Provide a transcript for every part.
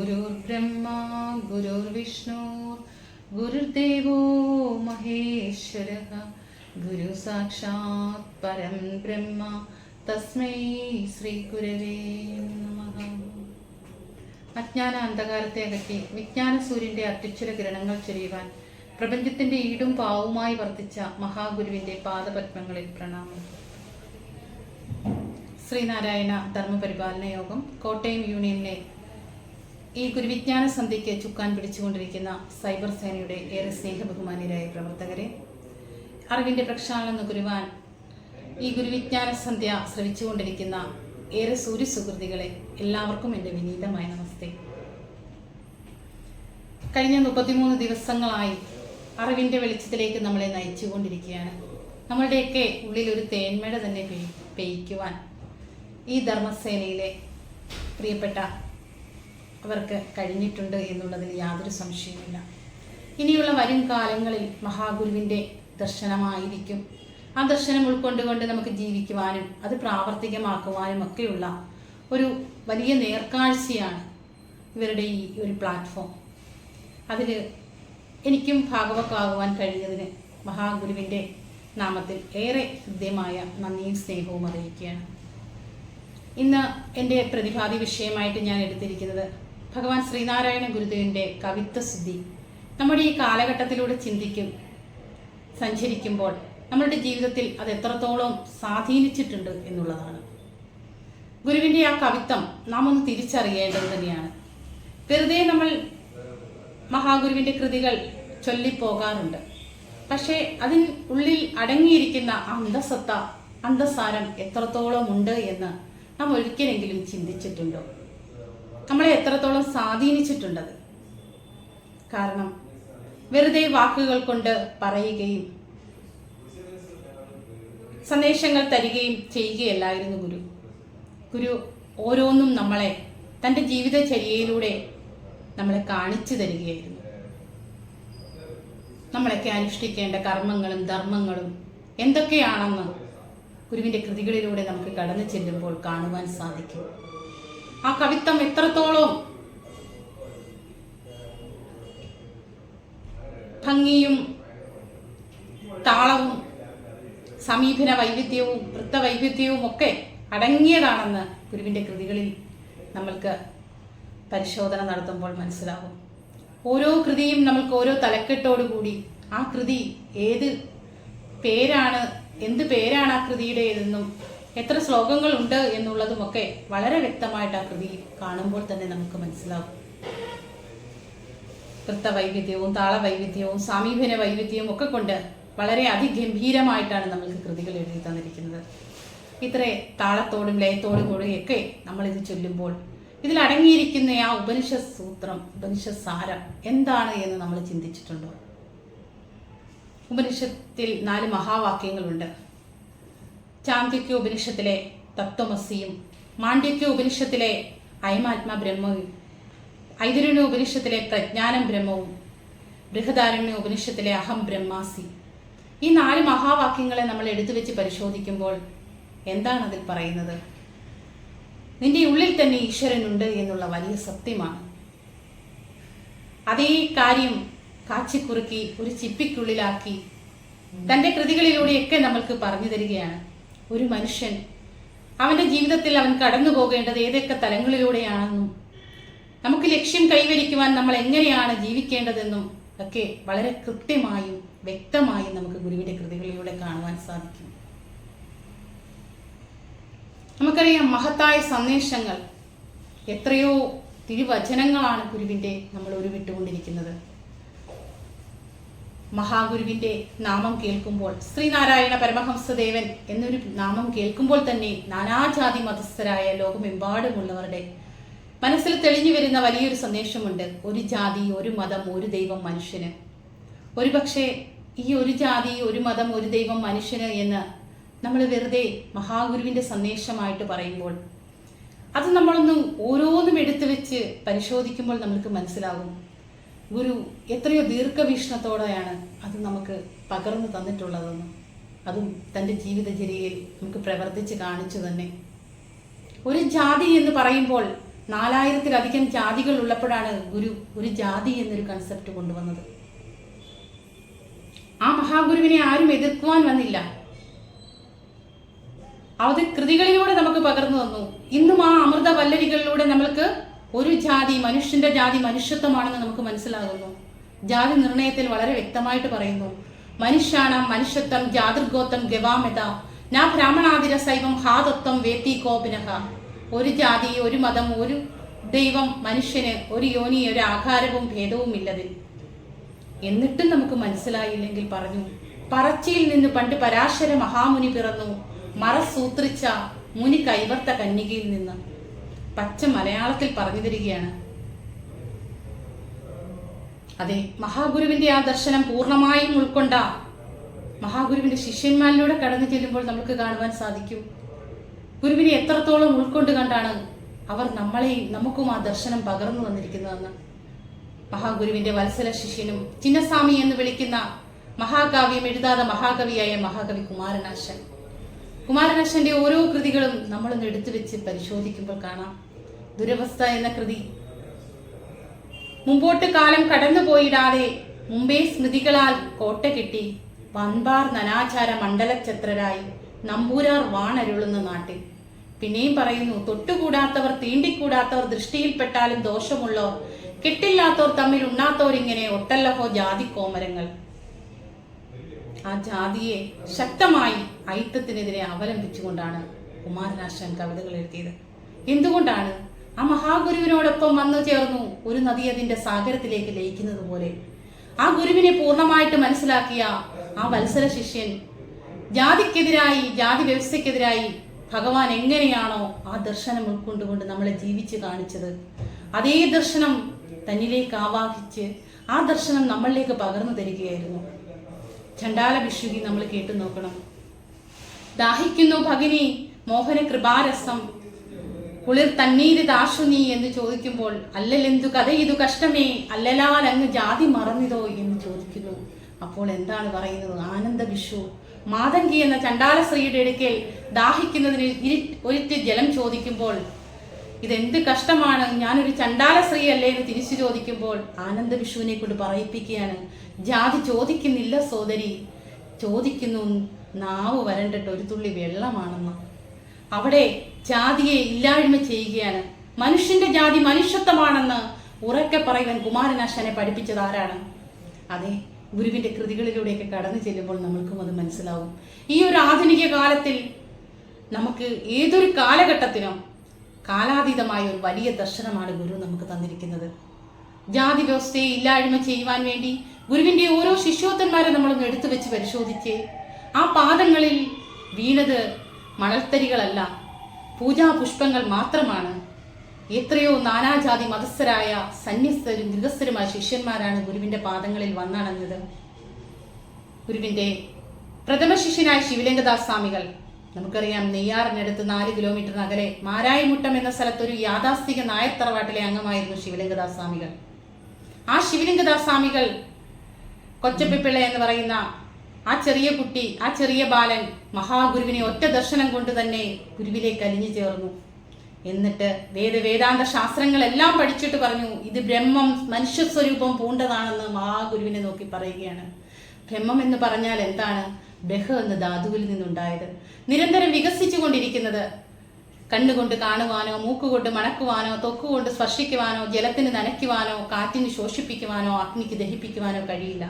गुरुर्ब्रह्मा गुरुर्विष्णु गुरुर्देवो महेश्वरः गुरु साक्षात् परं ब्रह्म तस्मै ശ്രീ ഗുരവേ നമഃ. അജ്ഞാന അന്ധകാരത്തെ അകറ്റി വിജ്ഞാന സൂര്യന്റെ അത്യുജ്വല കിരണങ്ങൾ ചൊരിയുവാൻ പ്രപഞ്ചത്തിന്റെ ഈടും പാവുമായി വർത്തിച്ച മഹാഗുരുവിന്റെ പാദപത്മങ്ങളിൽ പ്രണാമം. ശ്രീനാരായണ ധർമ്മപരിപാലന യോഗം കോട്ടയം യൂണിയനിലെ ഈ ഗുരുവിജ്ഞാന സന്ധ്യയ്ക്ക് ചുക്കാൻ പിടിച്ചുകൊണ്ടിരിക്കുന്ന സൈബർ സേനയുടെ ഏറെ സ്നേഹബഹുമാന്യരായ പ്രവർത്തകരെ, അറിവിന്റെ പ്രക്ഷാളനം നുകരുവാൻ ഈ ഗുരുവിജ്ഞാന സന്ധ്യ ശ്രവിച്ചുകൊണ്ടിരിക്കുന്ന ഏറെ സൂര്യസുഹൃതികളെ, എല്ലാവർക്കും എൻ്റെ വിനീതമായ നമസ്തേ. കഴിഞ്ഞ 33 ദിവസങ്ങളായി അറിവിന്റെ വെളിച്ചത്തിലേക്ക് നമ്മളെ നയിച്ചുകൊണ്ടിരിക്കുകയാണ്. നമ്മളുടെയൊക്കെ ഉള്ളിൽ ഒരു തേന്മഴ തന്നെ പെയ്യ്ക്കുവാൻ ഈ ധർമ്മസേനയിലെ പ്രിയപ്പെട്ട അവർക്ക് കഴിഞ്ഞിട്ടുണ്ട് എന്നുള്ളതിൽ യാതൊരു സംശയവുമില്ല. ഇനിയുള്ള വരും കാലങ്ങളിൽ മഹാഗുരുവിൻ്റെ ദർശനമായിരിക്കും. ആ ദർശനം ഉൾക്കൊണ്ടുകൊണ്ട് നമുക്ക് ജീവിക്കുവാനും അത് പ്രാവർത്തികമാക്കുവാനും ഒക്കെയുള്ള ഒരു വലിയ നേർക്കാഴ്ചയാണ് ഇവരുടെ ഈ ഒരു പ്ലാറ്റ്ഫോം. അതിൽ എനിക്കും ഭാഗവക്കാകുവാൻ കഴിഞ്ഞതിന് മഹാഗുരുവിൻ്റെ നാമത്തിൽ ഏറെ ഹൃദ്യമായ നന്ദിയും സ്നേഹവും അറിയിക്കുകയാണ്. ഇന്ന് എൻ്റെ പ്രതിപാദ്യ വിഷയമായിട്ട് ഞാൻ എടുത്തിരിക്കുന്നത് ഭഗവാൻ ശ്രീനാരായണ ഗുരുദേവൻ്റെ കവിത്വസിദ്ധി നമ്മുടെ ഈ കാലഘട്ടത്തിലൂടെ സഞ്ചരിക്കുമ്പോൾ നമ്മളുടെ ജീവിതത്തിൽ അത് എത്രത്തോളം സ്വാധീനിച്ചിട്ടുണ്ട് എന്നുള്ളതാണ്. ഗുരുവിൻ്റെ ആ കവിത്വം നാം ഒന്ന് തിരിച്ചറിയേണ്ടത് തന്നെയാണ്. വെറുതെ നമ്മൾ മഹാഗുരുവിൻ്റെ കൃതികൾ ചൊല്ലിപ്പോകാറുണ്ട്. പക്ഷേ അതിന് ഉള്ളിൽ അടങ്ങിയിരിക്കുന്ന അന്തസാരം എത്രത്തോളം ഉണ്ട് എന്ന് നാം ഒരിക്കലെങ്കിലും ചിന്തിച്ചിട്ടുണ്ടോ? നമ്മളെ എത്രത്തോളം സ്വാധീനിച്ചിട്ടുണ്ടത്? കാരണം വെറുതെ വാക്കുകൾ കൊണ്ട് പറയുകയും സന്ദേശങ്ങൾ തരികയും ചെയ്യുകയല്ലായിരുന്നു ഗുരു ഓരോന്നും നമ്മളെ തൻ്റെ ജീവിതചര്യയിലൂടെ നമ്മളെ കാണിച്ചു തരികയായിരുന്നു. നമ്മളൊക്കെ അനുഷ്ഠിക്കേണ്ട കർമ്മങ്ങളും ധർമ്മങ്ങളും എന്തൊക്കെയാണെന്ന് ഗുരുവിൻ്റെ കൃതികളിലൂടെ നമുക്ക് കടന്നു ചെല്ലുമ്പോൾ കാണുവാൻ സാധിക്കും. ആ കവിത്വം എത്രത്തോളം ഭംഗിയും താളവും സമീപന വൈവിധ്യവും വൃത്തവൈവിധ്യവും ഒക്കെ അടങ്ങിയതാണെന്ന് ഗുരുവിൻ്റെ കൃതികളിൽ നമ്മൾക്ക് പരിശോധന നടത്തുമ്പോൾ മനസ്സിലാവും. ഓരോ കൃതിയും നമ്മൾക്ക് ഓരോ തലക്കെട്ടോടുകൂടി ആ കൃതി എന്ത് പേരാണ് ആ കൃതിയുടേതെന്നും എത്ര ശ്ലോകങ്ങളുണ്ട് എന്നുള്ളതുമൊക്കെ വളരെ വ്യക്തമായിട്ട് ആ കൃതി കാണുമ്പോൾ തന്നെ നമുക്ക് മനസ്സിലാവും. വൃത്തവൈവിധ്യവും താളവൈവിധ്യവും സമീപന വൈവിധ്യവും ഒക്കെ കൊണ്ട് വളരെ അതിഗംഭീരമായിട്ടാണ് നമ്മൾക്ക് കൃതികൾ എഴുതി തന്നിരിക്കുന്നത്. ഇത്ര താളത്തോടും ലയത്തോടും കൂടിയൊക്കെ നമ്മളിത് ചൊല്ലുമ്പോൾ ഇതിൽ അടങ്ങിയിരിക്കുന്ന ആ ഉപനിഷത്ത് സൂത്രം, ഉപനിഷത്ത് സാരം എന്താണ് എന്ന് നമ്മൾ ചിന്തിച്ചിട്ടുണ്ടോ? ഉപനിഷത്തിൽ 4 മഹാവാക്യങ്ങളുണ്ട്. ചാന്ദിക്യ ഉപനിഷത്തിലെ തത്വമസിയും, മാണ്ഡ്യക്യ ഉപനിഷത്തിലെ അയമാത്മ ബ്രഹ്മവും, ഐതരുണ്യ ഉപനിഷത്തിലെ പ്രജ്ഞാനം ബ്രഹ്മവും, ബൃഹദാരണ്യ ഉപനിഷത്തിലെ അഹം ബ്രഹ്മാസി. ഈ 4 മഹാവാക്യങ്ങളെ നമ്മൾ എടുത്തു വെച്ച് പരിശോധിക്കുമ്പോൾ എന്താണ് അതിൽ പറയുന്നത്? നിന്റെ ഉള്ളിൽ തന്നെ ഈശ്വരനുണ്ട് എന്നുള്ള വലിയ സത്യമാണ്. അതേ കാര്യം കാച്ചിക്കുറുക്കി ഒരു ചിപ്പിക്കുള്ളിലാക്കി തൻ്റെ കൃതികളിലൂടെയൊക്കെ നമ്മൾക്ക് പറഞ്ഞു തരികയാണ്. ഒരു മനുഷ്യൻ അവൻ്റെ ജീവിതത്തിൽ അവൻ കടന്നു പോകേണ്ടത് ഏതൊക്കെ തലങ്ങളിലൂടെയാണെന്നും നമുക്ക് ലക്ഷ്യം കൈവരിക്കുവാൻ നമ്മൾ എങ്ങനെയാണ് ജീവിക്കേണ്ടതെന്നും ഒക്കെ വളരെ കൃത്യമായും വ്യക്തമായും നമുക്ക് ഗുരുവിൻ്റെ കൃതികളിലൂടെ കാണുവാൻ സാധിക്കും. നമുക്കറിയാം, മഹത്തായ സന്ദേശങ്ങൾ, എത്രയോ തിരുവചനങ്ങളാണ് ഗുരുവിൻ്റെ നമ്മൾ ഉരുവിട്ടുകൊണ്ടിരിക്കുന്നത്. മഹാഗുരുവിൻ്റെ നാമം കേൾക്കുമ്പോൾ, ശ്രീനാരായണ പരമഹംസദേവൻ എന്നൊരു നാമം കേൾക്കുമ്പോൾ തന്നെ നാനാജാതി മതസ്ഥരായ ലോകമെമ്പാടുമുള്ളവരുടെ മനസ്സിൽ തെളിഞ്ഞു വരുന്ന വലിയൊരു സന്ദേശമുണ്ട്. ഒരു ജാതി, ഒരു മതം, ഒരു ദൈവം മനുഷ്യന്. ഒരുപക്ഷെ ഈ ഒരു ജാതി, ഒരു മതം, ഒരു ദൈവം മനുഷ്യന് എന്ന് നമ്മൾ വെറുതെ മഹാഗുരുവിൻ്റെ സന്ദേശമായിട്ട് പറയുമ്പോൾ അത് നമ്മളൊന്ന് ഓരോന്നും എടുത്തു വെച്ച് പരിശോധിക്കുമ്പോൾ നമുക്ക് മനസ്സിലാകും ഗുരു എത്രയോ ദീർഘവീക്ഷണത്തോടെയാണ് അത് നമുക്ക് പകർന്നു തന്നിട്ടുള്ളതെന്ന്. അതും തൻ്റെ ജീവിതചര്യയിൽ നമുക്ക് പ്രവർത്തിച്ച് കാണിച്ചു തന്നെ. ഒരു ജാതി എന്ന് പറയുമ്പോൾ 4000-ത്തിലധികം ജാതികൾ ഉള്ളപ്പോഴാണ് ഗുരു ഒരു ജാതി എന്നൊരു കൺസെപ്റ്റ് കൊണ്ടുവന്നത്. ആ മഹാഗുരുവിനെ ആരും എതിർക്കുവാൻ വന്നില്ല. അത് കൃതികളിലൂടെ നമുക്ക് പകർന്നു തന്നു. ഇന്നും ആ അമൃത വല്ലരികളിലൂടെ നമ്മൾക്ക് ഒരു ജാതി, മനുഷ്യന്റെ ജാതി മനുഷ്യത്വമാണെന്ന് നമുക്ക് മനസ്സിലാകുന്നു. ജാതി നിർണയത്തിൽ വളരെ വ്യക്തമായിട്ട് പറയുന്നു, മനുഷ്യാണം മനുഷ്യത്വം ജാതിർഗോത്വം ഗവാമെത നാ ബ്രാഹ്മണാതിര ശൈവം ഹാതത്വം വേത്തി കോപിനഹ. ഒരു ജാതി, ഒരു മതം, ഒരു ദൈവം, മനുഷ്യന് ഒരു യോനി, ഒരു ആകാരവും ഭേദവും ഇല്ലതിൽ. എന്നിട്ടും നമുക്ക് മനസ്സിലായില്ലെങ്കിൽ പറഞ്ഞു, പറച്ചിയിൽ നിന്ന് പണ്ട് പരാശര മഹാമുനി പിറന്നു, മറസൂത്രിച്ച മുനി കൈവർത്ത കന്യകയിൽ നിന്ന്. പച്ച മലയാളത്തിൽ പറഞ്ഞു തരികയാണ്. അതെ, മഹാഗുരുവിന്റെ ആ ദർശനം പൂർണ്ണമായും ഉൾക്കൊണ്ട മഹാഗുരുവിന്റെ ശിഷ്യന്മാരിലൂടെ കടന്നു ചെല്ലുമ്പോൾ നമുക്ക് കാണുവാൻ സാധിക്കും, ഗുരുവിനെ എത്രത്തോളം ഉൾക്കൊണ്ട് കണ്ടാണ് അവർ നമുക്കും ആ ദർശനം പകർന്നു വന്നിരിക്കുന്നതെന്ന്. മഹാഗുരുവിന്റെ വത്സല ശിഷ്യനും ചിന്നസ്വാമി എന്ന് വിളിക്കുന്ന മഹാകാവ്യം എഴുതാതെ മഹാകവിയായ മഹാകവി കുമാരനാശൻ. കുമാരനാശന്റെ ഓരോ കൃതികളും നമ്മളൊന്ന് എടുത്തു വെച്ച് പരിശോധിക്കുമ്പോൾ കാണാം. ദുരവസ്ഥ എന്ന കൃതി മുമ്പോട്ട് കാലം കടന്നുപോയിടാതെ മുമ്പേ സ്മൃതികളാൽ കോട്ട കെട്ടി വൻപാർ നനാചാര മണ്ഡലഛത്രരായി നമ്പൂരാർ വാണരുളുന്ന നാട്ടിൽ. പിന്നെയും പറയുന്നു, തൊട്ടുകൂടാത്തവർ തീണ്ടിക്കൂടാത്തവർ ദൃഷ്ടിയിൽപ്പെട്ടാലും ദോഷമുള്ളവർ കെട്ടില്ലാത്തവർ തമ്മിൽ ഉണ്ണാത്തവരിങ്ങനെ ഒട്ടല്ലഹോ ജാതി കോമരങ്ങൾ. ആ ജാതിയെ ശക്തമായി ഐത്തത്തിനെതിരെ അവലംബിച്ചുകൊണ്ടാണ് കുമാരനാശാൻ കവിതകൾ എഴുതിയത്. എന്തുകൊണ്ടാണ്? ആ മഹാഗുരുവിനോടൊപ്പം വന്നു ചേർന്നു ഒരു നദി അതിന്റെ സാഗരത്തിലേക്ക് ലയിക്കുന്നത് പോലെ. ആ ഗുരുവിനെ പൂർണ്ണമായിട്ട് മനസ്സിലാക്കിയ ആ വത്സല ശിഷ്യൻ ജാതിക്കെതിരായി, ജാതി വ്യവസ്ഥയ്ക്കെതിരായി ഭഗവാൻ എങ്ങനെയാണോ ആ ദർശനം ഉൾക്കൊണ്ടുകൊണ്ട് നമ്മളെ ജീവിച്ച് കാണിച്ചത്, അതേ ദർശനം തന്നിലേക്ക് ആവാഹിച്ച് ആ ദർശനം നമ്മളിലേക്ക് പകർന്നു തരികയായിരുന്നു. ചണ്ടാല ഭിക്ഷുകി നമ്മൾ കേട്ടു നോക്കണം. ദാഹിക്കുന്നു ഭഗിനി മോഹന കൃപാരസം കുളിർ തണ്ണീര് ദാശു നീ എന്ന് ചോദിക്കുമ്പോൾ, അല്ലലെന്തു കഥ ഇതു കഷ്ടമേ അല്ലലാൽ അങ്ങ് ജാതി മറന്നിതോ എന്ന് ചോദിക്കുന്നു. അപ്പോൾ എന്താണ് പറയുന്നത്? ആനന്ദ ഭിക്ഷു മാതങ്കി എന്ന ചണ്ടാല സ്ത്രീയുടെ അടുക്കൽ ദാഹിക്കുന്നതിന് ഒരിറ്റ് ജലം ചോദിക്കുമ്പോൾ, ഇതെന്ത് കഷ്ടമാണ്, ഞാനൊരു ചണ്ടാല സ്ത്രീ അല്ലേ എന്ന് തിരിച്ചു ചോദിക്കുമ്പോൾ ആനന്ദ ഭിക്ഷുവിനെ കൊണ്ട് പറയിപ്പിക്കുകയാണ്, ജാതി ചോദിക്കുന്നില്ല സോദരി, ചോദിക്കുന്നു നാവ് വരണ്ടിട്ട് ഒരു തുള്ളി വെള്ളമാണെന്ന്. അവിടെ ജാതിയെ ഇല്ലായ്മ ചെയ്യുകയാണ്. മനുഷ്യന്റെ ജാതി മനുഷ്യത്വമാണെന്ന് ഉറക്കെ പറയുവാൻ കുമാരനാശാനെ പഠിപ്പിച്ചത് ആരാണ്? അതെ, ഗുരുവിന്റെ കൃതികളിലൂടെയൊക്കെ കടന്നു ചെല്ലുമ്പോൾ നമ്മൾക്കും അത് മനസ്സിലാവും. ഈ ഒരു ആധുനിക കാലത്തിൽ നമുക്ക് ഏതൊരു കാലഘട്ടത്തിനും കാലാതീതമായ ഒരു വലിയ ദർശനമാണ് ഗുരു നമുക്ക് തന്നിരിക്കുന്നത്. ജാതി വ്യവസ്ഥയെ ഇല്ലായ്മ ചെയ്യുവാൻ വേണ്ടി ഗുരുവിന്റെ ഓരോ ശിഷ്യോത്തന്മാരെ നമ്മളൊന്ന് എടുത്തു വെച്ച് പരിശോധിച്ച്, ആ പാദങ്ങളിൽ വീണത് മണൽത്തരികളല്ല, പൂജാപുഷ്പങ്ങൾ മാത്രമാണ്. എത്രയോ നാനാജാതി മതസ്ഥരായ സന്യസ്തരും ഗൃഹസ്ഥരുമായ ശിഷ്യന്മാരാണ് ഗുരുവിന്റെ പാദങ്ങളിൽ വന്നണഞ്ഞത്. ഗുരുവിന്റെ പ്രഥമ ശിഷ്യനായ ശിവലിംഗദാസ് സ്വാമികൾ, നമുക്കറിയാം, നെയ്യാറിനടുത്ത് 4 കിലോമീറ്റർ അകലെ മാരായിമുട്ടം എന്ന സ്ഥലത്തൊരു യാഥാസ്ഥിക നായർ തറവാട്ടിലെ അംഗമായിരുന്നു ശിവലിംഗദാസ് സ്വാമികൾ. ആ ശിവലിംഗദാസ് സ്വാമികൾ കൊച്ചപ്പിള്ള എന്ന് പറയുന്ന ആ ചെറിയ കുട്ടി, ആ ചെറിയ ബാലൻ മഹാഗുരുവിനെ ഒറ്റ ദർശനം കൊണ്ട് തന്നെ ഗുരുവിലേക്ക് അലിഞ്ഞു ചേർന്നു. എന്നിട്ട് വേദാന്ത ശാസ്ത്രങ്ങളെല്ലാം പഠിച്ചിട്ട് പറഞ്ഞു, ഇത് ബ്രഹ്മം മനുഷ്യസ്വരൂപം പൂണ്ടതാണെന്ന് മഹാഗുരുവിനെ നോക്കി പറയുകയാണ്. ബ്രഹ്മം എന്ന് പറഞ്ഞാൽ എന്താണ്? ബ്രഹ എന്ന ധാതുവിൽ നിന്നുണ്ടായത്, നിരന്തരം വികസിച്ചു കൊണ്ടിരിക്കുന്നത്. കണ്ണുകൊണ്ട് കാണുവാനോ, മൂക്കുകൊണ്ട് മണക്കുവാനോ, തൊക്കുകൊണ്ട് സ്പർശിക്കുവാനോ, ജലത്തിന് നനയ്ക്കുവാനോ, കാറ്റിന് ശോഷിപ്പിക്കുവാനോ, അഗ്നിക്ക് ദഹിപ്പിക്കുവാനോ കഴിയില്ല.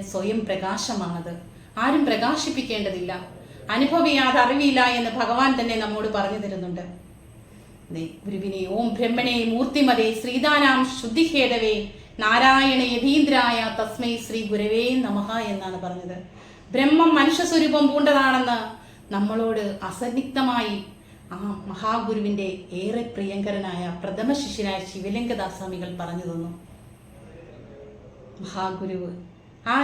സ്വയം പ്രകാശമാണത്. ആരും പ്രകാശിപ്പിക്കേണ്ടതില്ല. അനുഭവിയാതെ അറിവില്ല എന്ന് ഭഗവാൻ തന്നെ നമ്മോട് പറഞ്ഞു തരുന്നുണ്ട്. ഗുരുവിനെ ഓം ബ്രഹ്മണേ മൂർത്തിമതേ ശ്രീദാനാം ശുദ്ധിഹേതവേ നാരായണ യതീന്ദ്രായ തസ്മൈ ശ്രീ ഗുരവേ നമഃ എന്നാണ് പറഞ്ഞത്. ബ്രഹ്മം മനുഷ്യ സ്വരൂപം പൂണ്ടതാണെന്ന് നമ്മളോട് അസന്നിഗ്ധമായി ആ മഹാഗുരുവിന്റെ ഏറെ പ്രിയങ്കരനായ പ്രഥമ ശിഷ്യനായ ശിവലിംഗദാസ് സ്വാമികൾ പറഞ്ഞു തന്നു. മഹാഗുരുവ് ആ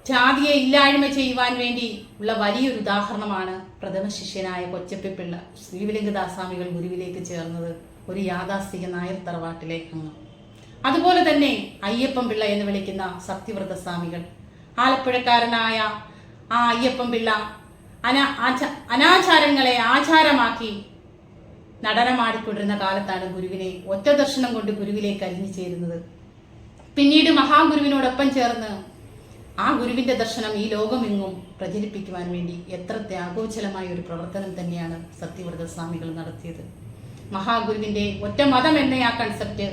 ജാതിയെ ഇല്ലായ്മ ചെയ്യുവാൻ വേണ്ടി ഉള്ള വലിയൊരു ഉദാഹരണമാണ് പ്രഥമ ശിഷ്യനായ കൊച്ചപ്പിള്ള ശിവലിംഗദാസ് സ്വാമികൾ ഗുരുവിലേക്ക് ചേർന്നത്, ഒരു യാഥാസ്ഥിക നായർ തറവാട്ടിലെ അംഗം. അതുപോലെ തന്നെ അയ്യപ്പൻ പിള്ള എന്ന് വിളിക്കുന്ന സത്യവ്രത സ്വാമികൾ, ആലപ്പുഴക്കാരനായ ആ അയ്യപ്പൻ പിള്ള അനാചാരങ്ങളെ ആചാരമാക്കി നടനമാടിക്കൊണ്ടിരുന്ന കാലത്താണ് ഗുരുവിനെ ഒറ്റ ദർശനം കൊണ്ട് ഗുരുവിലേക്ക് അലിഞ്ഞു ചേരുന്നത്. പിന്നീട് മഹാഗുരുവിനോടൊപ്പം ചേർന്ന് ആ ഗുരുവിന്റെ ദർശനം ഈ ലോകമെങ്ങും പ്രചരിപ്പിക്കുവാൻ വേണ്ടി എത്ര ത്യാഗോജ്ജലമായ ഒരു പ്രവർത്തനം തന്നെയാണ് സത്യവ്രത സ്വാമികൾ നടത്തിയത്. മഹാഗുരുവിന്റെ ഒറ്റ മതം എന്ന ആ കൺസെപ്റ്റ്,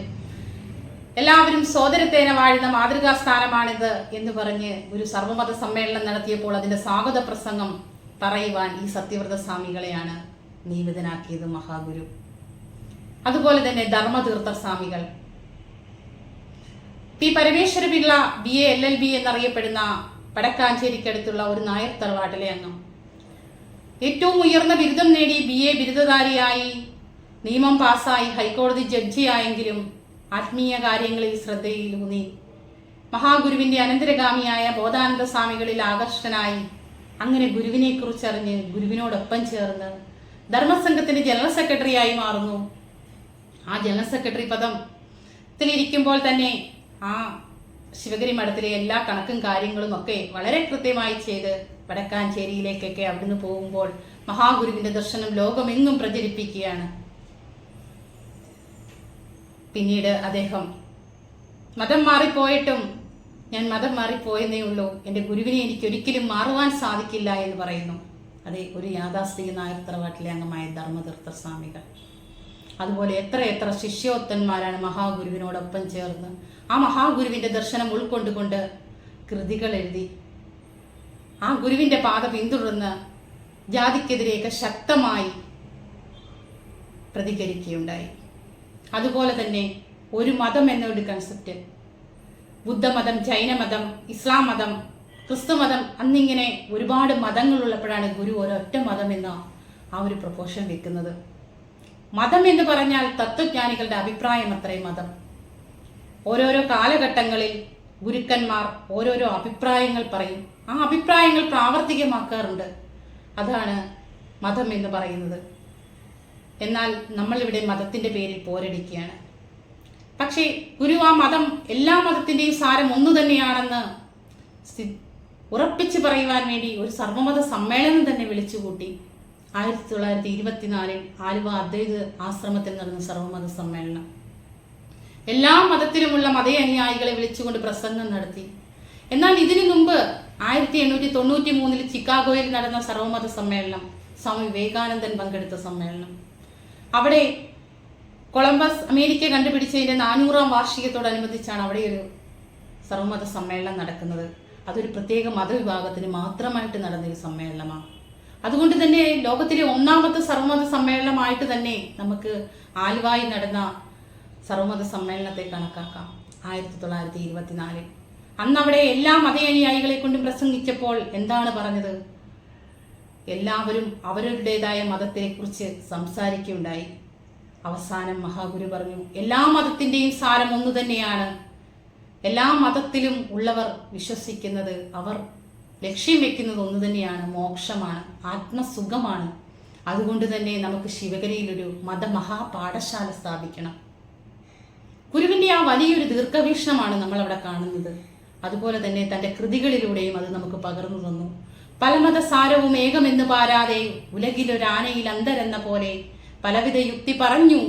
എല്ലാവരും സോദരത്തേന വാഴുന്ന മാതൃകാ സ്ഥാനമാണിത് എന്ന് പറഞ്ഞ് ഒരു സർവമത സമ്മേളനം നടത്തിയപ്പോൾ അതിന്റെ സ്വാഗത പ്രസംഗം പറയുവാൻ ഈ സത്യവ്രത സ്വാമികളെയാണ് നിയമിതനാക്കിയത് മഹാഗുരു. അതുപോലെ തന്നെ ധർമ്മതീർത്ഥ സ്വാമികൾ, P Parameswara Pillai BA LLB എന്നറിയപ്പെടുന്ന വടക്കാഞ്ചേരിക്കടുത്തുള്ള ഒരു നായർ തറവാട്ടിലെ അംഗം, ഏറ്റവും ഉയർന്ന ബിരുദം നേടി BA ബിരുദധാരിയായി നിയമം പാസ്സായി ഹൈക്കോടതി ജഡ്ജിയായെങ്കിലും ആത്മീയ കാര്യങ്ങളിൽ ശ്രദ്ധയിലൂന്നി മഹാഗുരുവിന്റെ അനന്തരഗാമിയായ ബോധാനന്ദ സ്വാമികളിൽ ആകർഷ്ടനായി അങ്ങനെ ഗുരുവിനെ കുറിച്ചറിഞ്ഞ് ഗുരുവിനോടൊപ്പം ചേർന്ന് ധർമ്മസംഘത്തിന്റെ ജനറൽ സെക്രട്ടറിയായി മാറുന്നു. ആ ജനറൽ സെക്രട്ടറി പദത്തിലിരിക്കുമ്പോൾ തന്നെ ആ ശിവഗിരി മഠത്തിലെ എല്ലാ കണക്കും കാര്യങ്ങളും ഒക്കെ വളരെ കൃത്യമായി ചെയ്ത് വടക്കാഞ്ചേരിയിലേക്കൊക്കെ അവിടുന്ന് പോകുമ്പോൾ മഹാഗുരുവിന്റെ ദർശനം ലോകമെങ്ങും പ്രചരിപ്പിക്കുകയാണ്. പിന്നീട് അദ്ദേഹം മതം മാറിപ്പോയിട്ടും ഞാൻ മതം മാറിപ്പോയെന്നേ ഉള്ളൂ, എൻ്റെ ഗുരുവിനെ എനിക്ക് ഒരിക്കലും മാറുവാൻ സാധിക്കില്ല എന്ന് പറയുന്നു. അതെ, ഒരു യാഥാസ്ഥിക നായർ തറവാട്ടിലെ അംഗമായ ധർമ്മതീർത്ഥ സ്വാമികൾ. അതുപോലെ എത്ര ശിഷ്യോത്തന്മാരാണ് മഹാഗുരുവിനോടൊപ്പം ചേർന്ന് ആ മഹാഗുരുവിന്റെ ദർശനം ഉൾക്കൊണ്ടുകൊണ്ട് കൃതികൾ എഴുതി ആ ഗുരുവിന്റെ പാത പിന്തുടർന്ന് ജാതിക്കെതിരെയൊക്കെ ശക്തമായി പ്രതികരിക്കുകയുണ്ടായി. അതുപോലെ തന്നെ ഒരു മതം എന്നൊരു കൺസെപ്റ്റ്, ബുദ്ധമതം, ജൈനമതം, ഇസ്ലാം മതം, ക്രിസ്തുമതം, അന്നിങ്ങനെ ഒരുപാട് മതങ്ങളുള്ളപ്പോഴാണ് ഗുരു ഒരൊറ്റ മതം എന്ന ആ ഒരു പ്രൊപ്പോഷൻ വെക്കുന്നത്. മതം എന്ന് പറഞ്ഞാൽ തത്വജ്ഞാനികളുടെ അഭിപ്രായം അത്രേ മതം. ഓരോരോ കാലഘട്ടങ്ങളിൽ ഗുരുക്കന്മാർ ഓരോരോ അഭിപ്രായങ്ങൾ പറയും, ആ അഭിപ്രായങ്ങൾ പ്രാവർത്തികമാക്കാറുണ്ട്. അതാണ് മതം എന്ന് പറയുന്നത്. എന്നാൽ നമ്മളിവിടെ മതത്തിന്റെ പേരിൽ പോരടിക്കുകയാണ്. പക്ഷേ ഗുരു ആ മതം, എല്ലാ മതത്തിന്റെയും സാരം ഒന്നു തന്നെയാണെന്ന് ഉറപ്പിച്ചു പറയുവാൻ വേണ്ടി ഒരു സർവമത സമ്മേളനം തന്നെ വിളിച്ചുകൂട്ടി. 1924 ആലുവ അദ്വൈത ആശ്രമത്തിൽ നടന്ന സർവമത സമ്മേളനം. എല്ലാ മതത്തിലുമുള്ള മത അനുയായികളെ വിളിച്ചുകൊണ്ട് പ്രസംഗം നടത്തി. എന്നാൽ ഇതിനു മുമ്പ് 1893 ചിക്കാഗോയിൽ നടന്ന സർവമത സമ്മേളനം, സ്വാമി വിവേകാനന്ദൻ പങ്കെടുത്ത സമ്മേളനം, അവിടെ കൊളംബസ് അമേരിക്ക കണ്ടുപിടിച്ചതിന്റെ 400ാം വാർഷികത്തോടനുബന്ധിച്ചാണ് അവിടെ ഒരു സർവമത സമ്മേളനം നടക്കുന്നത്. അതൊരു പ്രത്യേക മതവിഭാഗത്തിന് മാത്രമായിട്ട് നടന്നൊരു സമ്മേളനമാണ്. അതുകൊണ്ട് തന്നെ ലോകത്തിലെ 1ാമത്തെ സർവമത സമ്മേളനമായിട്ട് തന്നെ നമുക്ക് ആലുവായിൽ നടന്ന സർവമത സമ്മേളനത്തെ കണക്കാക്കാം. 1924 അന്ന് അവിടെ എല്ലാ മതനുയായികളെ കൊണ്ടും പ്രസംഗിച്ചപ്പോൾ എന്താണ് പറഞ്ഞത്? എല്ലാവരും അവരവരുടേതായ മതത്തെ കുറിച്ച് സംസാരിക്കുകയുണ്ടായി. അവസാനം മഹാഗുരു പറഞ്ഞു, എല്ലാ മതത്തിന്റെയും സാരം ഒന്നു തന്നെയാണ്. എല്ലാ മതത്തിലും ഉള്ളവർ വിശ്വസിക്കുന്നത്, അവർ ലക്ഷ്യം വെക്കുന്നത് ഒന്നു തന്നെയാണ്, മോക്ഷമാണ്, ആത്മസുഖമാണ്. അതുകൊണ്ട് തന്നെ നമുക്ക് ശിവഗിരിയിലൊരു മതമഹാപാഠശാല സ്ഥാപിക്കണം. ഗുരുവിന്റെ ആ വലിയൊരു ദീർഘവീക്ഷണമാണ് നമ്മൾ അവിടെ കാണുന്നത്. അതുപോലെ തന്നെ തന്റെ കൃതികളിലൂടെയും അത് നമുക്ക് പകർന്നു തന്നു. പലമത സാരവും ഏകമെന്ന് പാരാതെ ഉലകിലൊരാനയിൽ അന്തരെന്ന പോലെ പലവിധ യുക്തി പറഞ്ഞു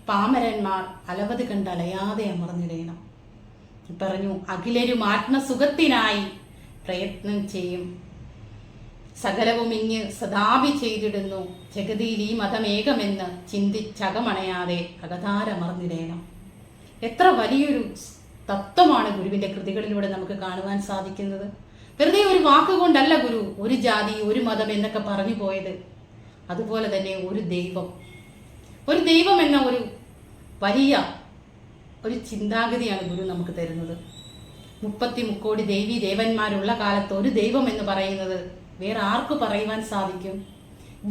പാമരന്മാർ അലവത് കണ്ട് അലയാതെ അമർന്നിടയണം പറഞ്ഞു. അഖിലരും ആത്മസുഖത്തിനായി പ്രയത്നം ചെയ്യും, സകലവും ഇങ്ങ് സദാപി ചെയ്തിടുന്നു. ജഗതിയിൽ ഈ മതമേകമെന്ന് ചിന്തിച്ചകമണയാതെ അകതാരമർന്നിടയണം. എത്ര വലിയൊരു തത്വമാണ് ഗുരുവിന്റെ കൃതികളിലൂടെ നമുക്ക് കാണുവാൻ സാധിക്കുന്നത്. വെറുതെ ഒരു വാക്കുകൊണ്ടല്ല ഗുരു ഒരു ജാതി, ഒരു മതം എന്നൊക്കെ പറഞ്ഞു പോയത്. അതുപോലെ തന്നെ ഒരു ദൈവം എന്ന ഒരു വലിയ ഒരു ചിന്താഗതിയാണ് ഗുരു നമുക്ക് തരുന്നത്. 30 കോടി ദേവീ ദേവന്മാരുള്ള കാലത്ത് ഒരു ദൈവം എന്ന് പറയുന്നത് വേറെ ആർക്ക് പറയുവാൻ സാധിക്കും?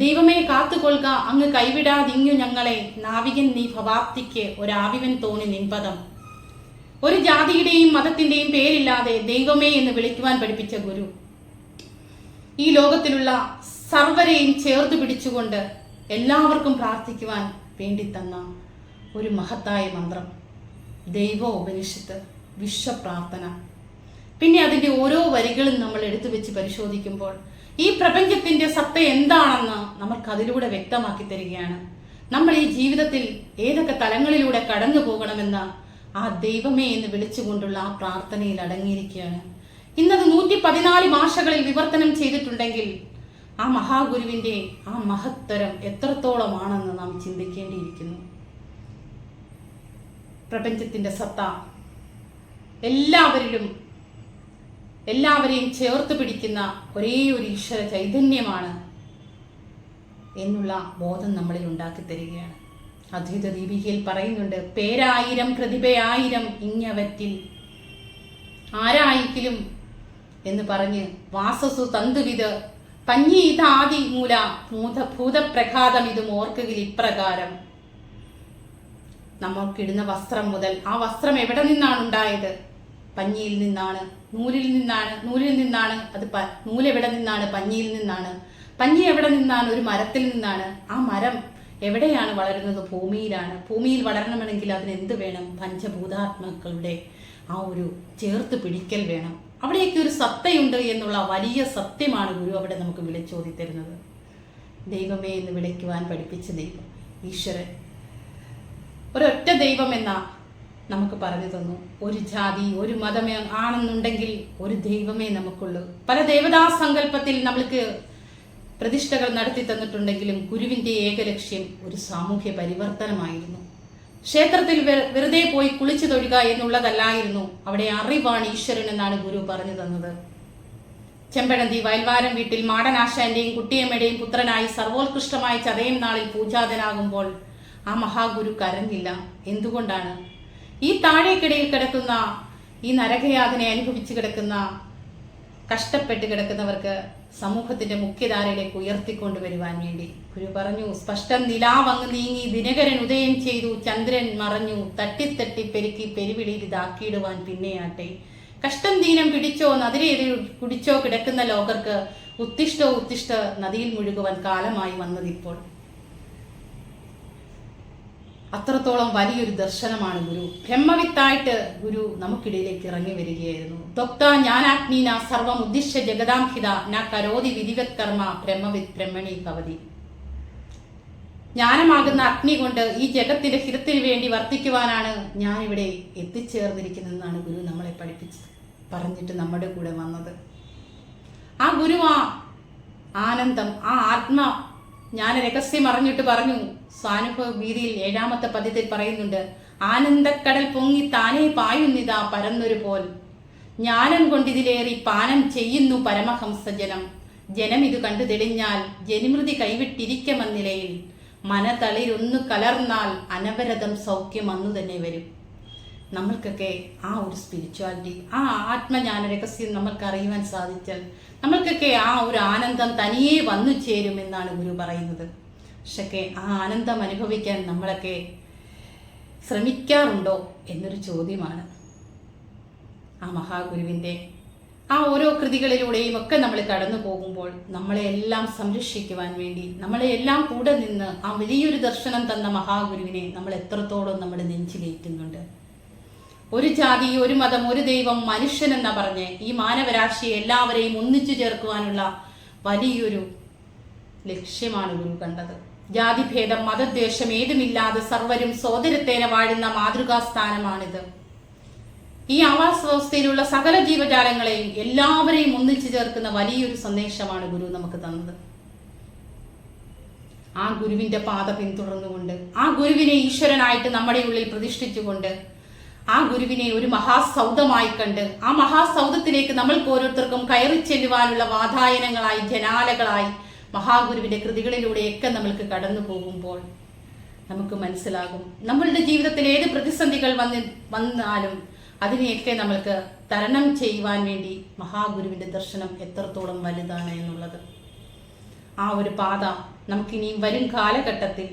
ദൈവമേ കാത്തുകൊള്ളുക, അങ്ങ് കൈവിടാതിങ്ങു ഞങ്ങളെ, നാവികൻ നീ ഭവാപ്തിക്ക് ഒരാവിവൻ തോന്നി നിൻപദം. ഒരു ജാതിയുടെയും മതത്തിന്റെയും പേരില്ലാതെ ദൈവമേ എന്ന് വിളിക്കുവാൻ പഠിപ്പിച്ച ഗുരു ഈ ലോകത്തിലുള്ള സർവരെയും ചേർത്ത് പിടിച്ചുകൊണ്ട് എല്ലാവർക്കും പ്രാർത്ഥിക്കുവാൻ വേണ്ടി തന്ന ഒരു മഹത്തായ മന്ത്രം, ദൈവ ഉപനിഷത്ത്, വിശ്വപ്രാർത്ഥന. പിന്നെ അതിന്റെ ഓരോ വരികളും നമ്മൾ എടുത്തു വെച്ച് പരിശോധിക്കുമ്പോൾ ഈ പ്രപഞ്ചത്തിന്റെ സത്ത എന്താണെന്ന് നമുക്ക് അതിലൂടെ വ്യക്തമാക്കി തരികയാണ്. നമ്മൾ ഈ ജീവിതത്തിൽ ഏതൊക്കെ തലങ്ങളിലൂടെ കടന്നു പോകണമെന്ന ആ ദൈവമേ എന്ന് വിളിച്ചുകൊണ്ടുള്ള ആ പ്രാർത്ഥനയിൽ അടങ്ങിയിരിക്കുകയാണ്. ഇന്നത് 114 ഭാഷകളിൽ വിവർത്തനം ചെയ്തിട്ടുണ്ടെങ്കിൽ ആ മഹാഗുരുവിന്റെ ആ മഹത്തരം എത്രത്തോളമാണെന്ന് നാം ചിന്തിക്കേണ്ടിയിരിക്കുന്നു. പ്രപഞ്ചത്തിന്റെ സത്ത എല്ലാവരെയും ചേർത്ത് പിടിക്കുന്ന ഒരേ ഒരു ഈശ്വര ചൈതന്യമാണ് എന്നുള്ള ബോധം നമ്മളിൽ ഉണ്ടാക്കി തരികയാണ്. അദ്വൈത ദീപികയിൽ പറയുന്നുണ്ട്, പേരായിരം പ്രതിഭയായിരം ഇങ്ങവറ്റിൽ ആരായിക്കിലും എന്ന് പറഞ്ഞ് വാസസു തന്തുവിത് പഞ്ഞീത ആദി മൂല ഭൂതപ്രഘാതം ഇതും ഓർക്കുകിൽ ഇപ്രകാരം. നമ്മൾക്കിടുന്ന വസ്ത്രം മുതൽ ആ വസ്ത്രം എവിടെ നിന്നാണ് ഉണ്ടായത്? പഞ്ഞിയിൽ നിന്നാണ്, നൂലിൽ നിന്നാണ്. അത് നൂലെവിടെ നിന്നാണ്? പഞ്ഞിയിൽ നിന്നാണ്. പഞ്ഞി എവിടെ നിന്നാണ്? ഒരു മരത്തിൽ നിന്നാണ്. ആ മരം എവിടെയാണ് വളരുന്നത്? ഭൂമിയിലാണ്. ഭൂമിയിൽ വളരണമെങ്കിൽ അതിന് എന്ത് വേണം? പഞ്ചഭൂതാത്മാക്കളുടെ ആ ഒരു ചേർത്ത് പിടിക്കൽ വേണം. അവിടെയൊക്കെ ഒരു സത്തയുണ്ട് എന്നുള്ള വലിയ സത്യമാണ് ഗുരു അവിടെ നമുക്ക് വിളിച്ചോതി തരുന്നത്. ദൈവമേ എന്ന് വിളിക്കുവാൻ പഠിപ്പിച്ച ദൈവം ഈശ്വരൻ, ഒരൊറ്റ ദൈവം എന്ന നമുക്ക് പറഞ്ഞു തന്നു. ഒരു ജാതി ഒരു മതമേ ആണെന്നുണ്ടെങ്കിൽ ഒരു ദൈവമേ നമുക്കുള്ളൂ. പല ദേവതാ സങ്കല്പത്തിൽ നമ്മൾക്ക് പ്രതിഷ്ഠകൾ നടത്തി തന്നിട്ടുണ്ടെങ്കിലും ഗുരുവിന്റെ ഏക ലക്ഷ്യം ഒരു സാമൂഹ്യ പരിവർത്തനമായിരുന്നു. ക്ഷേത്രത്തിൽ വെറുതെ പോയി കുളിച്ചു തൊഴുക എന്നുള്ളതല്ലായിരുന്നു. അവിടെ അറിവാണ് ഈശ്വരൻ എന്നാണ് ഗുരു പറഞ്ഞു തന്നത്. ചെമ്പഴന്തി വയൽവാരം വീട്ടിൽ മാടനാശാന്റെയും കുട്ടിയമ്മയുടെയും പുത്രനായി സർവോത്കൃഷ്ടമായ ചതയം നാളിൽ പൂജാതനാകുമ്പോൾ ആ മഹാഗുരു കരഞ്ഞില്ല. എന്തുകൊണ്ടാണ്? ഈ താഴേക്കിടയിൽ കിടക്കുന്ന, ഈ നരകയാതന അനുഭവിച്ചു കിടക്കുന്ന, കഷ്ടപ്പെട്ട് കിടക്കുന്നവർക്ക് സമൂഹത്തിന്റെ മുഖ്യധാരയിലേക്ക് ഉയർത്തിക്കൊണ്ടുവരുവാൻ വേണ്ടി. ഗുരു പറഞ്ഞു, സ്പഷ്ടം നിലാവങ്ങ് നീങ്ങി ദിനകരൻ ഉദയം ചെയ്തു, ചന്ദ്രൻ മറഞ്ഞു, തട്ടിത്തട്ടി പെരുക്കി പെരുവിളിയിൽ ഇതാക്കിയിടുവാൻ പിന്നെയാട്ടെ. കഷ്ടം ദീനം പിടിച്ചോ നദിരെതിൽ കുടിച്ചോ കിടക്കുന്ന ലോകർക്ക് ഉത്തിഷ്ട നദിയിൽ മുഴുകുവാൻ കാലമായി വന്നതിപ്പോൾ. അത്രത്തോളം വലിയൊരു ദർശനമാണ് ഗുരു. ബ്രഹ്മവിത്തായിട്ട് ഗുരു നമുക്കിടയിലേക്ക് ഇറങ്ങി വരികയായിരുന്നു. ദൊക്ത ജ്ഞാനാഗ്നീന സർവം ഉദ്ദിശ്യ ജഗദാംഹിത ന കരോതി വിധിവത് കർമ്മ ബ്രഹ്മവിത് ബ്രഹ്മണി ഭവതി. ജ്ഞാനമാകുന്ന അഗ്നി കൊണ്ട് ഈ ജഗത്തിന്റെ ഹിതത്തിന് വേണ്ടി വർത്തിക്കുവാനാണ് ഞാനിവിടെ എത്തിച്ചേർന്നിരിക്കുന്നതെന്നാണ് ഗുരു നമ്മളെ പഠിപ്പിച്ചത്, പറഞ്ഞിട്ട് നമ്മുടെ കൂടെ വന്നത്. ആ ഗുരു ആ ആനന്ദം, ആ ആത്മ ഞാൻ രഹസ്യം അറിഞ്ഞിട്ട് പറഞ്ഞു. സ്വാനുഭവ വീതിയിൽ 7ാമത്തെ പദ്യത്തിൽ പറയുന്നുണ്ട്, ആനന്ദക്കടൽ പൊങ്ങി താനേ പായുന്നിതാ പരന്നൊരു പോൽ, ജ്ഞാനം കൊണ്ടിതിലേറി പാനം ചെയ്യുന്നു പരമഹംസജനം. ജനം ഇത് കണ്ടു തെളിഞ്ഞാൽ ജനിമൃതി കൈവിട്ടിരിക്കമെന്നിലയിൽ, മനതളിരൊന്നു കലർന്നാൽ അനവരതം സൗഖ്യം അന്നു തന്നെ വരും. നമ്മൾക്കൊക്കെ ആ ഒരു സ്പിരിച്വാലിറ്റി, ആ ആത്മജ്ഞാന രഹസ്യം നമ്മൾക്ക് അറിയുവാൻ സാധിച്ചാൽ നമ്മൾക്കൊക്കെ ആ ഒരു ആനന്ദം തനിയെ വന്നു ചേരുമെന്നാണ് ഗുരു പറയുന്നത്. പക്ഷേ ആ ആനന്ദം അനുഭവിക്കാൻ നമ്മളൊക്കെ ശ്രമിക്കാറുണ്ടോ എന്നൊരു ചോദ്യമാണ്. ആ മഹാഗുരുവിൻ്റെ ആ ഓരോ കൃതികളിലൂടെയും ഒക്കെ നമ്മൾ കടന്നു പോകുമ്പോൾ നമ്മളെ എല്ലാം സംരക്ഷിക്കുവാൻ വേണ്ടി, നമ്മളെ എല്ലാം കൂടെ നിന്ന് ആ വലിയൊരു ദർശനം തന്ന മഹാഗുരുവിനെ നമ്മൾ എത്രത്തോളം നമ്മുടെ നെഞ്ചിലേറ്റുന്നുണ്ട്. ഒരു ജാതി, ഒരു മതം, ഒരു ദൈവം, മനുഷ്യൻ എന്നാ പറഞ്ഞ് ഈ മാനവരാശിയെ എല്ലാവരെയും ഒന്നിച്ചു ചേർക്കുവാനുള്ള വലിയൊരു ലക്ഷ്യമാണ് ഗുരു കണ്ടത്. ജാതിഭേദം മതദ്വേഷം ഏതുമില്ലാതെ സർവരും സോദരത്തേന വാഴുന്ന മാതൃകാസ്ഥാനമാണിത്. ഈ ആവാസ വ്യവസ്ഥയിലുള്ള സകല ജീവജാലങ്ങളെയും എല്ലാവരെയും ഒന്നിച്ചു ചേർക്കുന്ന വലിയൊരു സന്ദേശമാണ് ഗുരു നമുക്ക് തന്നത്. ആ ഗുരുവിന്റെ പാത പിന്തുടർന്നുകൊണ്ട്, ആ ഗുരുവിനെ ഈശ്വരനായിട്ട് നമ്മുടെ ഉള്ളിൽ പ്രതിഷ്ഠിച്ചുകൊണ്ട്, ആ ഗുരുവിനെ ഒരു മഹാസൗധമായി കണ്ട് ആ മഹാസൗധത്തിലേക്ക് നമ്മൾക്ക് ഓരോരുത്തർക്കും കയറി ചെല്ലുവാനുള്ള വാതായനങ്ങളായി, ജനാലകളായി മഹാഗുരുവിന്റെ കൃതികളിലൂടെയൊക്കെ നമ്മൾക്ക് കടന്നു പോകുമ്പോൾ നമുക്ക് മനസ്സിലാകും നമ്മളുടെ ജീവിതത്തിൽ ഏത് പ്രതിസന്ധികൾ വന്നാലും അതിനെയൊക്കെ നമ്മൾക്ക് തരണം ചെയ്യുവാൻ വേണ്ടി മഹാഗുരുവിന്റെ ദർശനം എത്രത്തോളം വലുതാണ് എന്നുള്ളത്. ആ ഒരു പാത നമുക്കിനിയും വരും കാലഘട്ടത്തിൽ,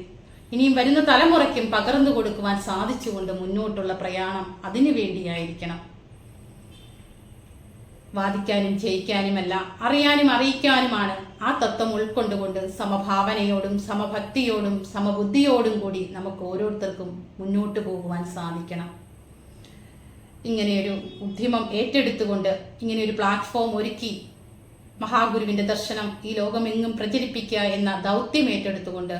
ഇനിയും വരുന്ന തലമുറയ്ക്കും പകർന്നു കൊടുക്കുവാൻ സാധിച്ചുകൊണ്ട് മുന്നോട്ടുള്ള പ്രയാണം അതിനു വേണ്ടിയായിരിക്കണം. വാദിക്കാനും ജയിക്കാനുമല്ല, അറിയാനും അറിയിക്കാനുമാണ്. ആ തത്വം ഉൾക്കൊണ്ടുകൊണ്ട് സമഭാവനയോടും സമഭക്തിയോടും സമബുദ്ധിയോടും കൂടി നമുക്ക് ഓരോരുത്തർക്കും മുന്നോട്ട് പോകുവാൻ സാധിക്കണം. ഇങ്ങനെയൊരു ഉദ്യമം ഏറ്റെടുത്തുകൊണ്ട് ഇങ്ങനെയൊരു പ്ലാറ്റ്ഫോം ഒരുക്കി മഹാഗുരുവിന്റെ ദർശനം ഈ ലോകമെങ്ങും പ്രചരിപ്പിക്കുക എന്ന ദൗത്യം ഏറ്റെടുത്തുകൊണ്ട്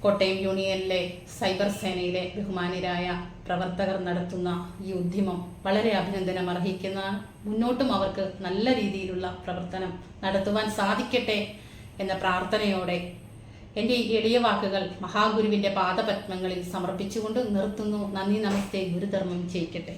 കോട്ടയം യൂണിയനിലെ സൈബർ സേനയിലെ ബഹുമാനരായ പ്രവർത്തകർ നടത്തുന്ന ഈ ഉദ്യമം വളരെ അഭിനന്ദനം അർഹിക്കുന്നതാണ്. മുന്നോട്ടും അവർക്ക് നല്ല രീതിയിലുള്ള പ്രവർത്തനം നടത്തുവാൻ സാധിക്കട്ടെ എന്ന പ്രാർത്ഥനയോടെ എൻ്റെ ഈ എളിയ വാക്കുകൾ മഹാഗുരുവിൻ്റെ പാദപത്മങ്ങളിൽ സമർപ്പിച്ചുകൊണ്ട് നിർത്തുന്നു. നന്ദി, നമസ്തേ. ഗുരുധർമ്മം ജയിക്കട്ടെ.